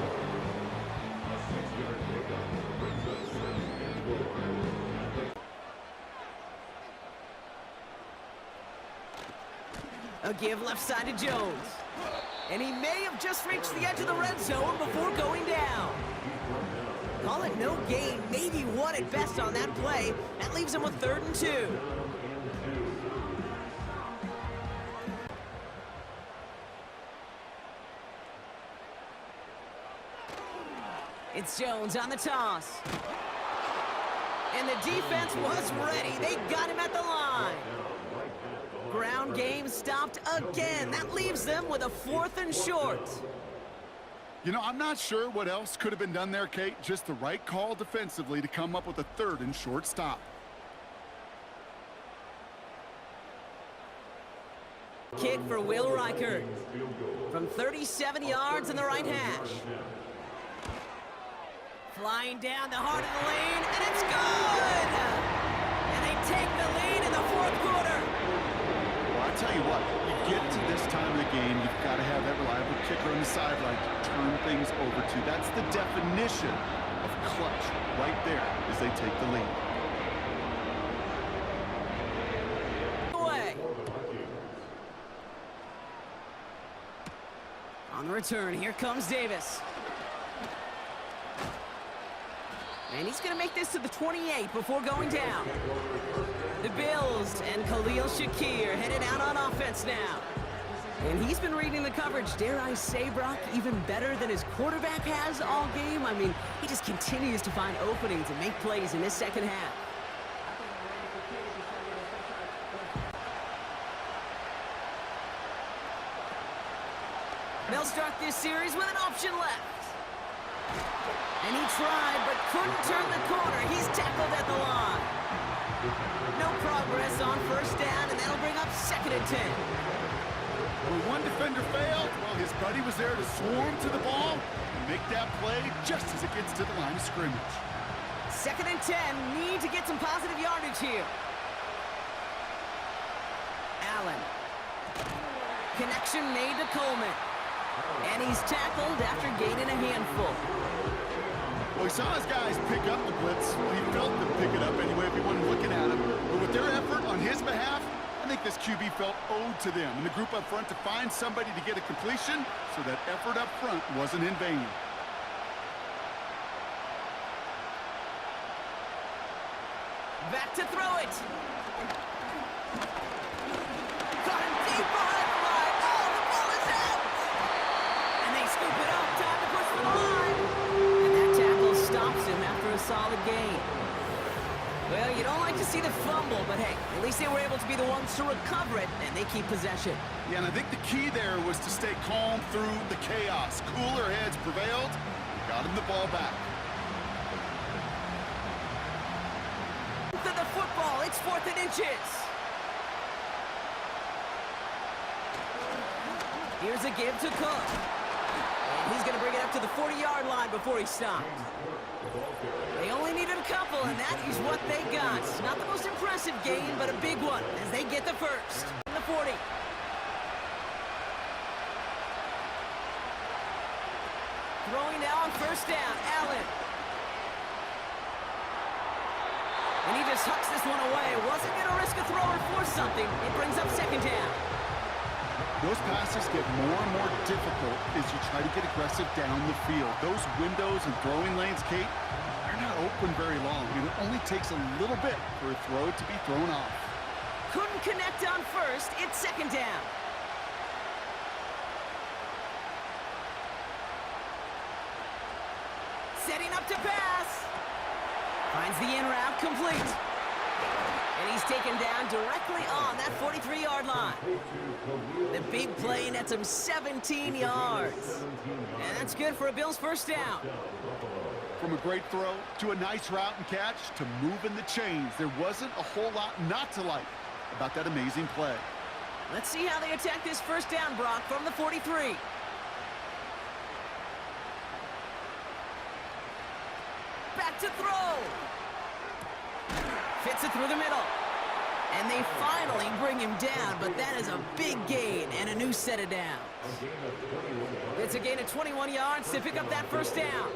A give left side to Jones. And he may have just reached the edge of the red zone before going down. Call it no gain, maybe one at best on that play. That leaves him with 3rd and 2. It's Jones on the toss. And the defense was ready. They got him at the line. Ground game stopped again. That leaves them with a 4th and short. You know, I'm not sure what else could have been done there, Kate. Just the right call defensively to come up with a 3rd and short stop. Kick for Will Reichert from 37 yards in the right hash. Flying down the heart of the lane, and it's good! And they take the lead in the 4th quarter. Well, I tell you what, you get to this time of the game, you've got to have that reliable kicker on the sideline to turn things over to. That's the definition of clutch right there as they take the lead. On the return, here comes Davis. And he's going to make this to the 28 before going down. The Bills and Khalil Shakir headed out on offense now. And he's been reading the coverage, dare I say, Brock, even better than his quarterback has all game. I mean, he just continues to find openings and make plays in this second half. They'll start this series with an option left. And he tried, but couldn't turn the corner. He's tackled at the line. No progress on 1st down, and that'll bring up 2nd and 10. When one defender failed, well, his buddy was there to swarm to the ball and make that play just as it gets to the line of scrimmage. 2nd and 10, need to get some positive yardage here. Allen. Connection made to Coleman. And he's tackled after gaining a handful. Well, he saw his guys pick up the blitz. He felt them pick it up anyway if he wasn't looking at him. But with their effort on his behalf, I think this QB felt owed to them and the group up front to find somebody to get a completion, so that effort up front wasn't in vain. Back to throw it. Got him deep behind the line. Oh, the ball is out. And they scoop it up. Time to push the line. And that tackle stops him after a solid gain. Well, you don't like to see the fumble, but hey, at least they were able to be the ones to recover it, and they keep possession. Yeah, and I think the key there was to stay calm through the chaos. Cooler heads prevailed, got him the ball back. To the football, it's 4th and inches. Here's a give to Cook. And he's going to bring it up to the 40-yard line before he stopped. They only needed a couple, and that is what they got. Not the most impressive gain, but a big one as they get the first. The 40. Throwing now on 1st down, Allen. And he just hucks this one away. Wasn't going to risk a throw or force something. It brings up 2nd down. Those passes get more and more difficult as you try to get aggressive down the field. Those windows and throwing lanes, Kate, they're not open very long, and it only takes a little bit for a throw to be thrown off. Couldn't connect on 1st. It's 2nd down. Setting up to pass. Finds the in route complete. And he's taken down directly on that 43-yard line. The big play nets him 17 yards. And that's good for a Bills 1st down. From a great throw to a nice route and catch to moving the chains, there wasn't a whole lot not to like about that amazing play. Let's see how they attack this 1st down, Brock, from the 43. Back to throw. Fits it through the middle. And they finally bring him down, but that is a big gain and a new set of downs. It's a gain of 21 yards to pick up that 1st down.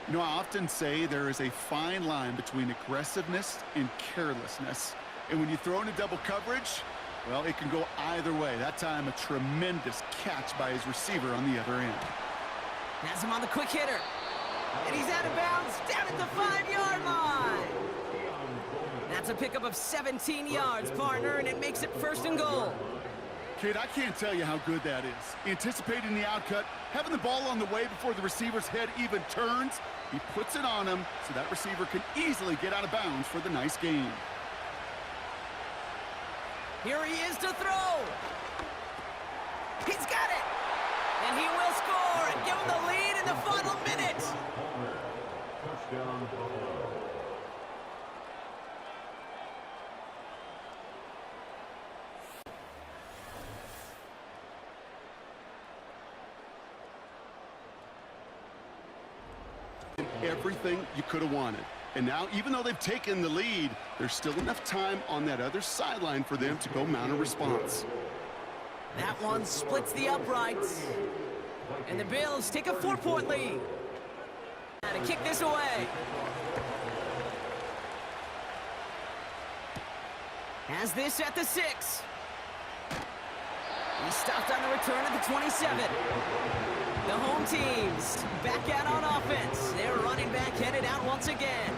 You know, I often say there is a fine line between aggressiveness and carelessness. And when you throw into double coverage, well, it can go either way. That time, a tremendous catch by his receiver on the other end. Has him on the quick hitter. And he's out of bounds down at the 5-yard line. That's a pickup of 17 yards, partner, and it makes it 1st and goal. Kid, I can't tell you how good that is. Anticipating the outcut, having the ball on the way before the receiver's head even turns, he puts it on him so that receiver can easily get out of bounds for the nice gain. Here he is to throw. He's got it. And he will score and give him the lead in the final minute. Touchdown, Buffalo. Everything you could have wanted. And now, even though they've taken the lead, there's still enough time on that other sideline for them to go mount a response. That one splits the uprights. And the Bills take a 4-point lead. Now to kick this away. Has this at the 6. He stopped on the return at the 27. The home team's back out on offense. Their running back headed out once again.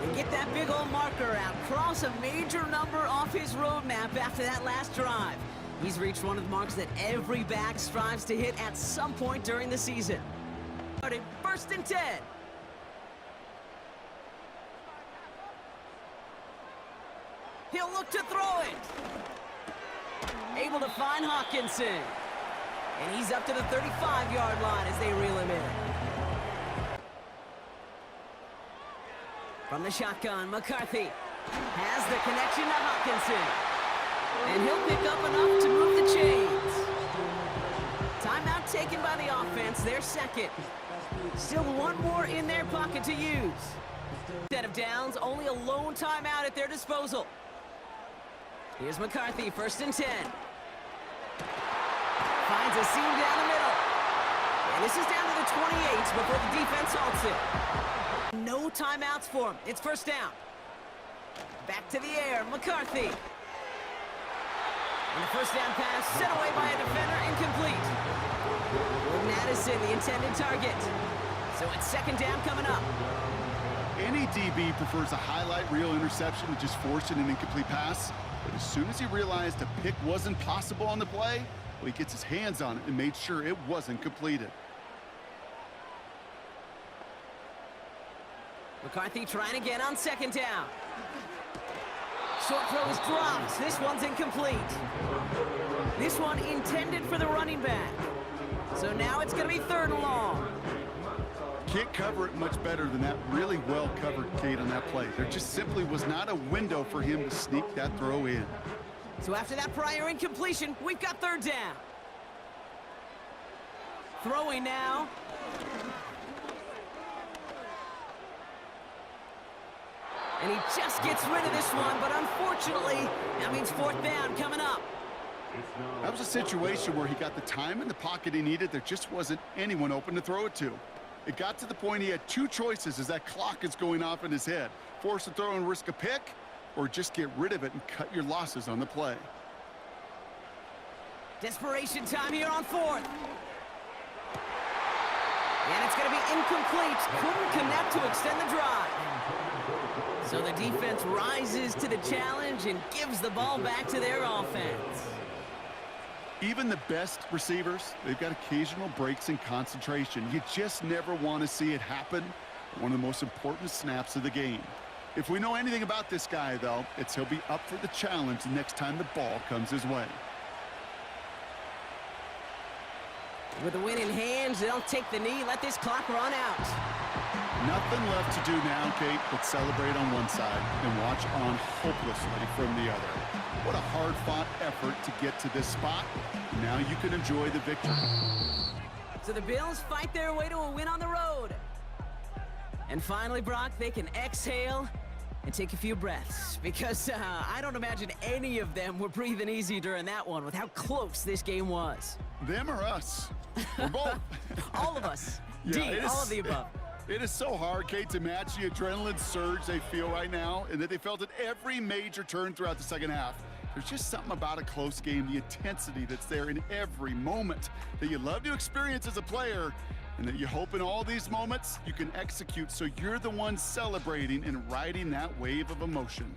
They get that big old marker out. Cross a major number off his roadmap after that last drive. He's reached one of the marks that every back strives to hit at some point during the season. 1st and 10. He'll look to throw it. Able to find Hawkinson. And he's up to the 35-yard line as they reel him in. From the shotgun, McCarthy has the connection to Hawkinson. And he'll pick up enough to move the chains. Timeout taken by the offense, their second. Still one more in their pocket to use. Instead of downs, only a lone timeout at their disposal. Here's McCarthy, 1st and 10. Finds a seam down the middle. And this is down to the 28 before the defense halts it. No timeouts for him. It's 1st down. Back to the air, McCarthy. And the 1st down pass set away by a defender, incomplete. Jordan Addison, the intended target. So it's 2nd down coming up. Any DB prefers a highlight reel interception to just forcing an incomplete pass. But as soon as he realized a pick wasn't possible on the play, well, he gets his hands on it and made sure it wasn't completed. McCarthy trying again on 2nd down. Short throw is dropped. This one's incomplete. This one intended for the running back. So now it's going to be 3rd and long. Can't cover it much better than that really well-covered Kate on that play. There just simply was not a window for him to sneak that throw in. So after that prior incompletion, we've got 3rd down. Throwing now. And he just gets rid of this one, but unfortunately, that means 4th down coming up. That was a situation where he got the time in the pocket he needed. There just wasn't anyone open to throw it to. It got to the point he had 2 choices as that clock is going off in his head. Force a throw and risk a pick, or just get rid of it and cut your losses on the play. Desperation time here on 4th. And it's going to be incomplete. Couldn't connect to extend the drive. So the defense rises to the challenge and gives the ball back to their offense. Even the best receivers, they've got occasional breaks in concentration. You just never want to see it happen. One of the most important snaps of the game. If we know anything about this guy, though, it's he'll be up for the challenge the next time the ball comes his way. With the win in hands, they'll take the knee, let this clock run out. Nothing left to do now, Kate, but celebrate on one side and watch on hopelessly from the other. What a hard-fought effort to get to this spot. Now you can enjoy the victory. So the Bills fight their way to a win on the road. And finally, Brock, they can exhale and take a few breaths. Because I don't imagine any of them were breathing easy during that one with how close this game was. Them or us? We're both. All of us. Yeah, D, all of the above. It is so hard, Kate, to match the adrenaline surge they feel right now and that they felt at every major turn throughout the second half. There's just something about a close game, the intensity that's there in every moment that you love to experience as a player, and that you hope in all these moments you can execute so you're the one celebrating and riding that wave of emotion.